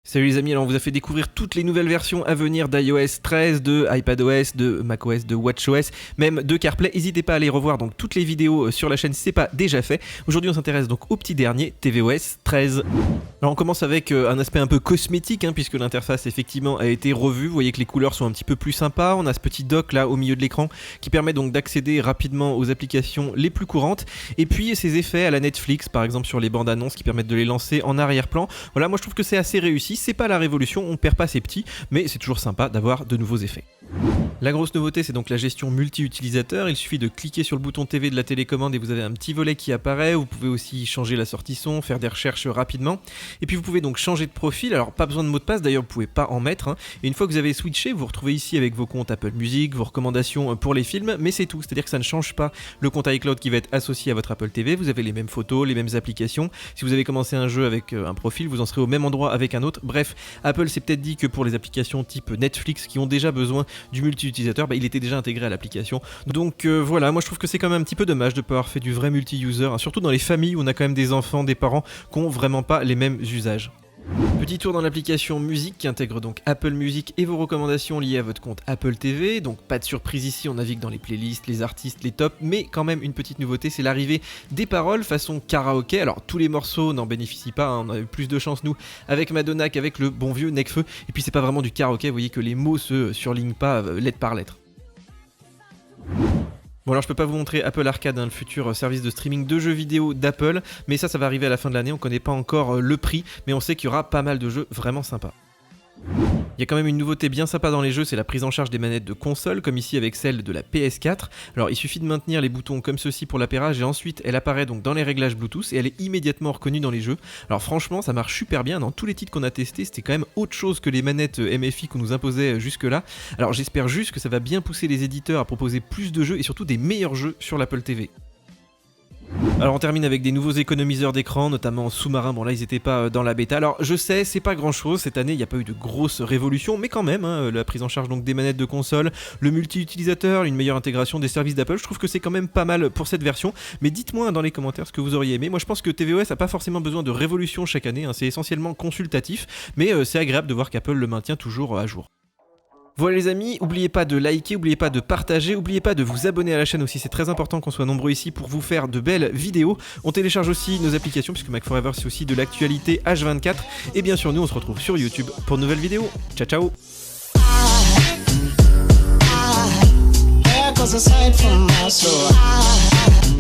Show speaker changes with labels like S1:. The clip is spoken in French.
S1: Salut les amis, alors on vous a fait découvrir toutes les nouvelles versions à venir d'iOS 13, de iPadOS, de macOS, de WatchOS, même de CarPlay. N'hésitez pas à aller revoir donc toutes les vidéos sur la chaîne si c'est pas déjà fait. Aujourd'hui on s'intéresse donc au petit dernier, tvOS 13. Alors on commence avec un aspect un peu cosmétique puisque l'interface effectivement a été revue. Vous voyez que les couleurs sont un petit peu plus sympas. On a ce petit dock là au milieu de l'écran qui permet donc d'accéder rapidement aux applications les plus courantes. Et puis ces effets à la Netflix par exemple sur les bandes annonces qui permettent de les lancer en arrière-plan. Voilà, moi je trouve que c'est assez réussi. C'est pas la révolution, on perd pas ses petits, mais c'est toujours sympa d'avoir de nouveaux effets. La grosse nouveauté, c'est donc la gestion multi-utilisateur. Il suffit de cliquer sur le bouton TV de la télécommande et vous avez un petit volet qui apparaît. Vous pouvez aussi changer la sortie son, faire des recherches rapidement. Et puis vous pouvez donc changer de profil. Alors pas besoin de mot de passe, d'ailleurs vous pouvez pas en mettre. Et une fois que vous avez switché, vous vous retrouvez ici avec vos comptes Apple Music, vos recommandations pour les films, mais c'est tout. C'est-à-dire que ça ne change pas le compte iCloud qui va être associé à votre Apple TV. Vous avez les mêmes photos, les mêmes applications. Si vous avez commencé un jeu avec un profil, vous en serez au même endroit avec un autre. Bref, Apple s'est peut-être dit que pour les applications type Netflix qui ont déjà besoin du multi-utilisateur, il était déjà intégré à l'application. Donc voilà, moi je trouve que c'est quand même un petit peu dommage de ne pas avoir fait du vrai multi-user, surtout dans les familles où on a quand même des enfants, des parents qui n'ont vraiment pas les mêmes usages. Petit tour dans l'application musique qui intègre donc Apple Music et vos recommandations liées à votre compte Apple TV. Donc pas de surprise ici, on navigue dans les playlists, les artistes, les tops, mais quand même une petite nouveauté, c'est l'arrivée des paroles façon karaoké. Alors tous les morceaux n'en bénéficient pas, on a eu plus de chance nous avec Madonna qu'avec le bon vieux Nekfeu. Et puis c'est pas vraiment du karaoké, vous voyez que les mots se surlignent pas lettre par lettre. Bon alors je peux pas vous montrer Apple Arcade, le futur service de streaming de jeux vidéo d'Apple, mais ça va arriver à la fin de l'année, on connaît pas encore le prix, mais on sait qu'il y aura pas mal de jeux vraiment sympas. Il y a quand même une nouveauté bien sympa dans les jeux, c'est la prise en charge des manettes de console, comme ici avec celle de la PS4. Alors il suffit de maintenir les boutons comme ceci pour l'appairage et ensuite elle apparaît donc dans les réglages Bluetooth et elle est immédiatement reconnue dans les jeux. Alors franchement ça marche super bien, dans tous les titres qu'on a testés c'était quand même autre chose que les manettes MFI qu'on nous imposait jusque là. Alors j'espère juste que ça va bien pousser les éditeurs à proposer plus de jeux et surtout des meilleurs jeux sur l'Apple TV. Alors on termine avec des nouveaux économiseurs d'écran, notamment sous-marins, bon là ils étaient pas dans la bêta. Alors je sais, c'est pas grand chose, cette année il n'y a pas eu de grosse révolution, mais quand même, la prise en charge donc des manettes de console, le multi-utilisateur, une meilleure intégration des services d'Apple, je trouve que c'est quand même pas mal pour cette version. Mais dites-moi dans les commentaires ce que vous auriez aimé. Moi je pense que tvOS a pas forcément besoin de révolution chaque année, c'est essentiellement consultatif, mais c'est agréable de voir qu'Apple le maintient toujours à jour. Voilà les amis, n'oubliez pas de liker, n'oubliez pas de partager, n'oubliez pas de vous abonner à la chaîne aussi, c'est très important qu'on soit nombreux ici pour vous faire de belles vidéos. On télécharge aussi nos applications puisque Mac Forever c'est aussi de l'actualité H24 et bien sûr nous on se retrouve sur YouTube pour de nouvelles vidéos. Ciao ciao.
S2: There goes a sight from my soul.